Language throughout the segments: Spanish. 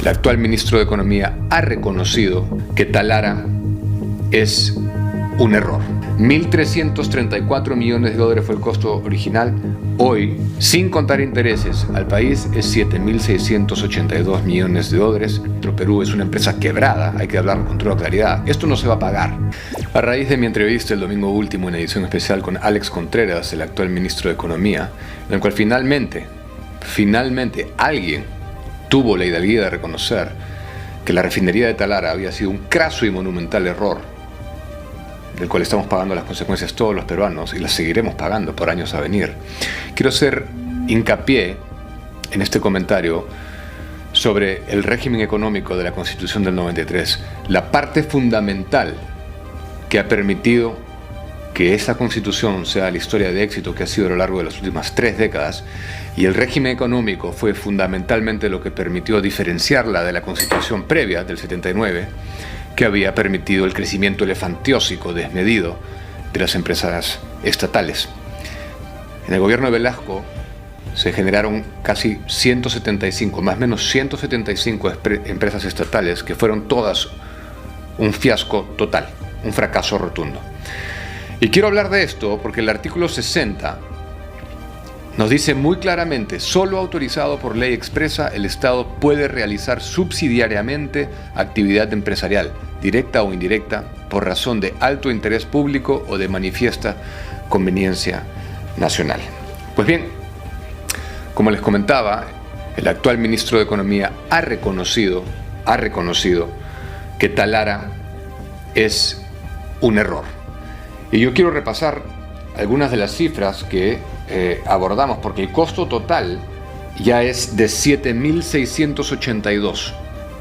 El actual ministro de Economía ha reconocido que Talara es un error. 1.334 millones de dólares fue el costo original. Hoy, sin contar intereses al país, es 7.682 millones de dólares. Perú es una empresa quebrada, hay que hablar con toda claridad. Esto no se va a pagar. A raíz de mi entrevista el domingo último en edición especial con Alex Contreras, el actual ministro de Economía, en el cual finalmente alguien tuvo la hidalguía de reconocer que la refinería de Talara había sido un craso y monumental error, del cual estamos pagando las consecuencias todos los peruanos y las seguiremos pagando por años a venir. Quiero hacer hincapié en este comentario sobre el régimen económico de la Constitución del 93, la parte fundamental que ha permitido que esta Constitución sea la historia de éxito que ha sido a lo largo de las últimas 3 décadas, y el régimen económico fue fundamentalmente lo que permitió diferenciarla de la Constitución previa del 79, que había permitido el crecimiento elefantiósico desmedido de las empresas estatales. En el gobierno de Velasco se generaron casi 175, más o menos 175 empresas estatales que fueron todas un fiasco total, un fracaso rotundo. Y quiero hablar de esto porque el artículo 60 nos dice muy claramente: solo autorizado por ley expresa, el Estado puede realizar subsidiariamente actividad empresarial, directa o indirecta, por razón de alto interés público o de manifiesta conveniencia nacional. Pues bien, como les comentaba, el actual ministro de Economía ha reconocido que Talara es un error. Y yo quiero repasar algunas de las cifras que abordamos, porque el costo total ya es de 7.682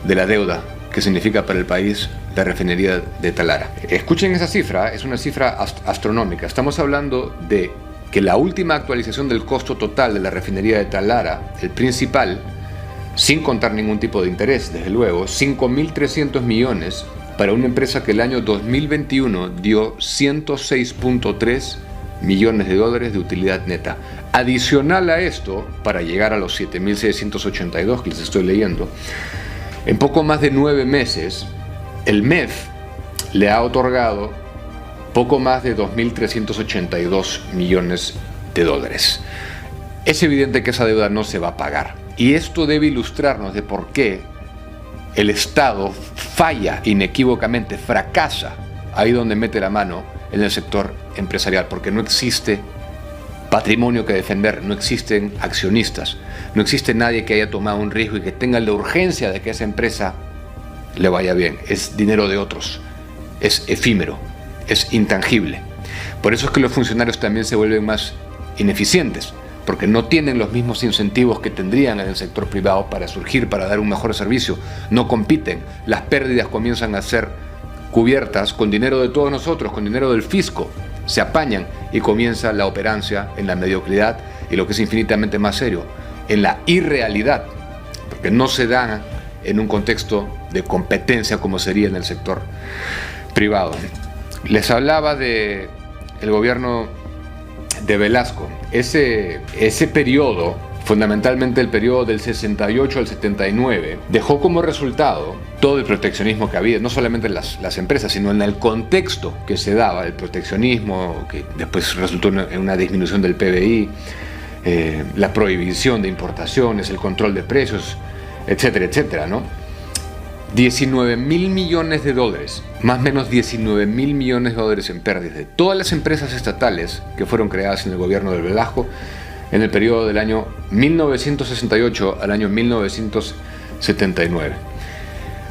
de la deuda que significa para el país la refinería de Talara. Escuchen esa cifra, es una cifra astronómica. Estamos hablando de que la última actualización del costo total de la refinería de Talara, el principal, sin contar ningún tipo de interés, desde luego, 5.300 millones para una empresa que el año 2021 dio 106.3 millones de dólares de utilidad neta. Adicional a esto, para llegar a los 7.682 que les estoy leyendo, en poco más de 9 meses, el MEF le ha otorgado poco más de 2.382 millones de dólares. Es evidente que esa deuda no se va a pagar. Y esto debe ilustrarnos de por qué el Estado falla inequívocamente, fracasa ahí donde mete la mano en el sector empresarial, porque no existe patrimonio que defender, no existen accionistas, no existe nadie que haya tomado un riesgo y que tenga la urgencia de que esa empresa le vaya bien. Es dinero de otros, es efímero, es intangible. Por eso es que los funcionarios también se vuelven más ineficientes, porque no tienen los mismos incentivos que tendrían en el sector privado para surgir, para dar un mejor servicio. No compiten, las pérdidas comienzan a ser cubiertas con dinero de todos nosotros, con dinero del fisco. Se apañan y comienza la operancia en la mediocridad y, lo que es infinitamente más serio, en la irrealidad, porque no se da en un contexto de competencia como sería en el sector privado. Les hablaba de el gobierno de Velasco. Ese periodo, fundamentalmente el periodo del 68 al 79, dejó como resultado todo el proteccionismo que había, no solamente en las empresas, sino en el contexto que se daba, el proteccionismo que después resultó en una disminución del PBI, la prohibición de importaciones, el control de precios, etcétera, etcétera, ¿no? 19.000 millones de dólares, más o menos 19.000 millones de dólares en pérdidas de todas las empresas estatales que fueron creadas en el gobierno del Velasco en el periodo del año 1968 al año 1979.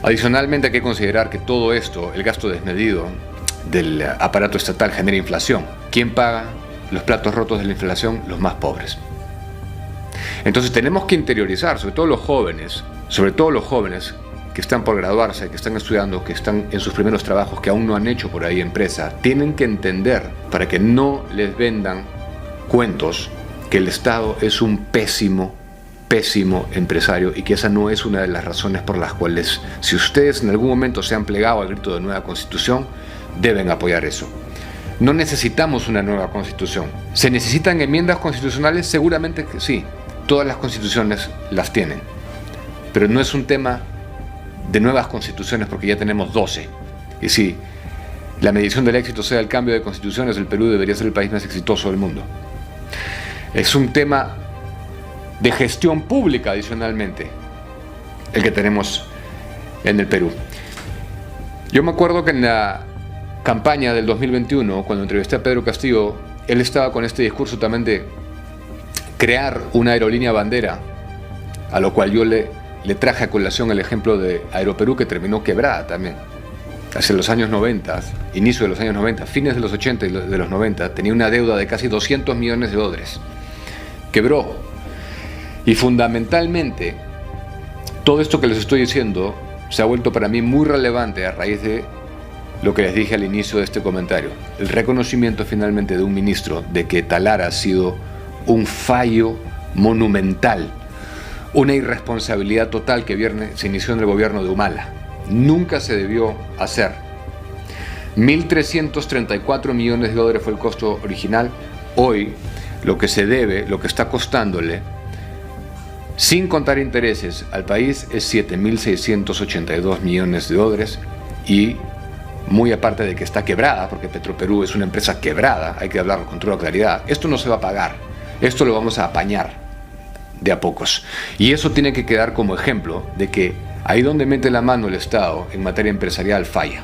Adicionalmente, hay que considerar que todo esto, el gasto desmedido del aparato estatal, genera inflación. ¿Quién paga los platos rotos de la inflación? Los más pobres. Entonces tenemos que interiorizar, sobre todo los jóvenes que están por graduarse, que están estudiando, que están en sus primeros trabajos, que aún no han hecho por ahí empresa, tienen que entender, para que no les vendan cuentos, que el Estado es un pésimo empresario y que esa no es una de las razones por las cuales, si ustedes en algún momento se han plegado al grito de nueva constitución, deben apoyar eso. No necesitamos una nueva constitución. ¿Se necesitan enmiendas constitucionales? Seguramente que sí. Todas las constituciones las tienen. Pero no es un tema de nuevas constituciones porque ya tenemos 12. Y si la medición del éxito sea el cambio de constituciones, el Perú debería ser el país más exitoso del mundo. Es un tema de gestión pública adicionalmente el que tenemos en el Perú. Yo me acuerdo que en la campaña del 2021, cuando entrevisté a Pedro Castillo, él estaba con este discurso también de crear una aerolínea bandera, a lo cual yo le traje a colación el ejemplo de Aeroperú, que terminó quebrada también. Hacia los años 90, inicio de los años 90, fines de los 80 y de los 90, tenía una deuda de casi 200 millones de dólares. Quebró. Y fundamentalmente, todo esto que les estoy diciendo se ha vuelto para mí muy relevante a raíz de lo que les dije al inicio de este comentario. El reconocimiento finalmente de un ministro de que Talara ha sido un fallo monumental, una irresponsabilidad total que se inició en el gobierno de Humala. Nunca se debió hacer. 1.334 millones de dólares fue el costo original. Hoy lo que se debe, lo que está costándole, sin contar intereses, al país es 7.682 millones de dólares, y muy aparte de que está quebrada, porque Petroperú es una empresa quebrada, hay que hablar con toda claridad, esto no se va a pagar, esto lo vamos a apañar de a pocos. Y eso tiene que quedar como ejemplo de que ahí donde mete la mano el Estado en materia empresarial falla.